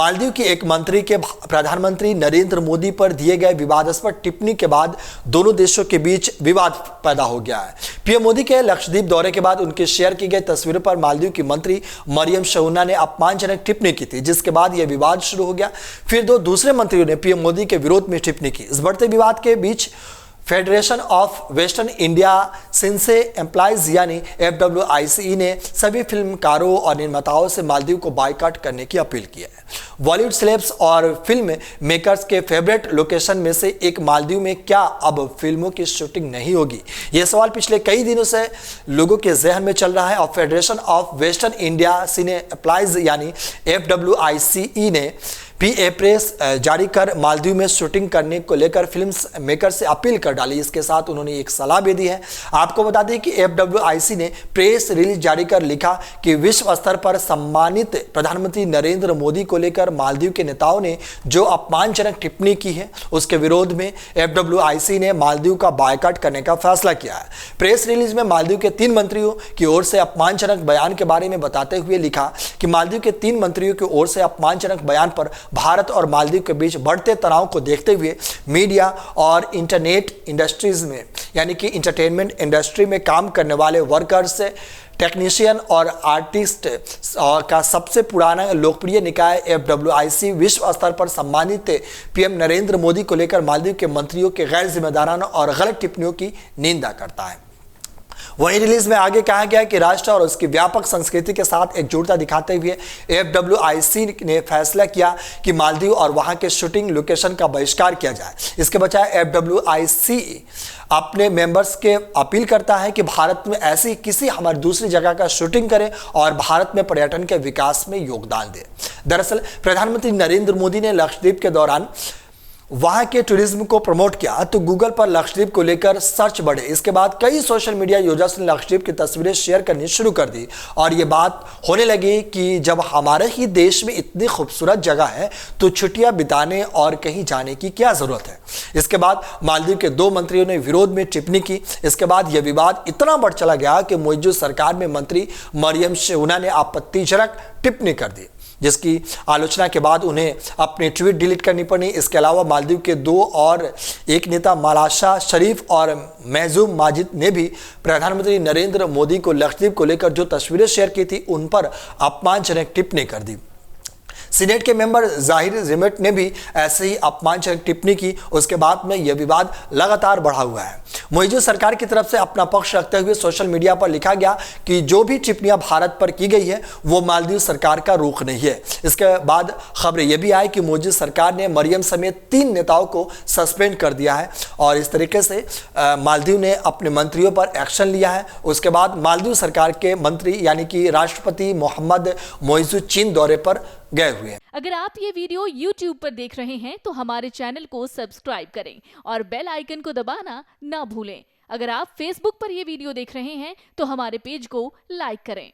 मालदीव की एक मंत्री के प्रधानमंत्री नरेंद्र मोदी पर दिए गए विवादास्पद टिप्पणी के बाद दोनों देशों के बीच विवाद पैदा हो गया है। पीएम मोदी के लक्षद्वीप दौरे के बाद उनके शेयर की गई तस्वीरों पर मालदीव की मंत्री मरियम शहूना ने अपमानजनक टिप्पणी की थी, जिसके बाद यह विवाद शुरू हो गया। फिर दो दूसरे मंत्रियों ने पीएम मोदी के विरोध में टिप्पणी की। इस बढ़ते विवाद के बीच federation of western India cine employees यानी FWICE ने सभी फिल्मकारों और निर्माताओं से मालदीव को बायकॉट करने की अपील की है। बॉलीवुड सेलेब्स और फिल्म मेकर्स के फेवरेट लोकेशन में से एक मालदीव में क्या अब फिल्मों की शूटिंग नहीं होगी? यह सवाल पिछले कई दिनों से लोगों के जहन में चल रहा है और federation of western India cine employees यानी FWICE ने PA प्रेस जारी कर मालदीव में शूटिंग करने को लेकर फिल्म मेकर से अपील कर डाली। इसके साथ उन्होंने एक सलाह भी दी है। आपको बता दें कि FWICE ने प्रेस रिलीज जारी कर लिखा कि विश्व स्तर पर सम्मानित प्रधानमंत्री नरेंद्र मोदी को लेकर मालदीव के नेताओं ने जो अपमानजनक टिप्पणी की है, उसके विरोध में FWICE ने मालदीव का बायकॉट करने का फैसला किया है। प्रेस रिलीज में मालदीव के 3 मंत्रियों की ओर से अपमानजनक बयान के बारे में बताते हुए लिखा कि मालदीव के 3 मंत्रियों की ओर से अपमानजनक बयान पर भारत और मालदीव के बीच बढ़ते तनाव को देखते हुए मीडिया और इंटरनेट इंडस्ट्रीज में यानी कि इंटरटेनमेंट इंडस्ट्री में काम करने वाले वर्कर्स, टेक्नीशियन और आर्टिस्ट का सबसे पुराना लोकप्रिय निकाय FWICE विश्व स्तर पर सम्मानित पीएम नरेंद्र मोदी को लेकर मालदीव के मंत्रियों के गैर जिम्मेदाराना और गलत टिप्पणियों की निंदा करता है। वहीं रिलीज में आगे कहा गया कि राष्ट्र और उसकी व्यापक संस्कृति के साथ एकजुटता दिखाते हुए FWICE ने फैसला किया कि मालदीव और वहां के शूटिंग लोकेशन का बहिष्कार किया जाए। इसके बजाय FWICE अपने मेंबर्स के अपील करता है कि भारत में ऐसी किसी हमारी दूसरी जगह का शूटिंग करें और भारत में पर्यटन के विकास में योगदान दें। दरअसल प्रधानमंत्री नरेंद्र मोदी ने लक्षद्वीप के दौरान वहां के टूरिज्म को प्रमोट किया तो गूगल पर लक्षद्वीप को लेकर सर्च बढ़े। इसके बाद कई सोशल मीडिया यूजर्स ने लक्षद्वीप की तस्वीरें शेयर करनी शुरू कर दी और ये बात होने लगी कि जब हमारे ही देश में इतनी खूबसूरत जगह है तो छुट्टियां बिताने और कहीं जाने की क्या जरूरत है। इसके बाद मालदीव के 2 मंत्रियों ने विरोध में टिप्पणी की। इसके बाद यह विवाद इतना बढ़ चला गया कि मौजूदा सरकार में मंत्री मरियम शहूना ने आपत्तिजनक टिप्पणी कर दी, जिसकी आलोचना के बाद उन्हें अपने ट्वीट डिलीट करनी पड़ी। इसके अलावा मालदीव के 2 और एक नेता मलाशा शरीफ और महजूम माजिद ने भी प्रधानमंत्री नरेंद्र मोदी को लक्षद्वीप को लेकर जो तस्वीरें शेयर की थी उन पर अपमानजनक टिप्पणी कर दी। सीनेट के मेंबर जाहिर रिमेट ने भी ऐसे ही अपमानजनक टिप्पणी की। उसके बाद में यह विवाद लगातार बढ़ा हुआ है। मौजूदा सरकार की तरफ से अपना पक्ष रखते हुए सोशल मीडिया पर लिखा गया कि जो भी टिप्पणियां भारत पर की गई है वो मालदीव सरकार का रुख नहीं है। इसके बाद खबरें यह भी आई कि मौजूदा सरकार ने मरियम समेत 3 नेताओं को सस्पेंड कर दिया है और इस तरीके से मालदीव ने अपने मंत्रियों पर एक्शन लिया है। उसके बाद मालदीव सरकार के मंत्री यानी कि राष्ट्रपति मोहम्मद मोइजुद्दीन दौरे पर गए हुए हैं। अगर आप ये वीडियो YouTube पर देख रहे हैं तो हमारे चैनल को सब्सक्राइब करें और बेल आइकन को दबाना ना भूलें। अगर आप Facebook पर ये वीडियो देख रहे हैं तो हमारे पेज को लाइक करें।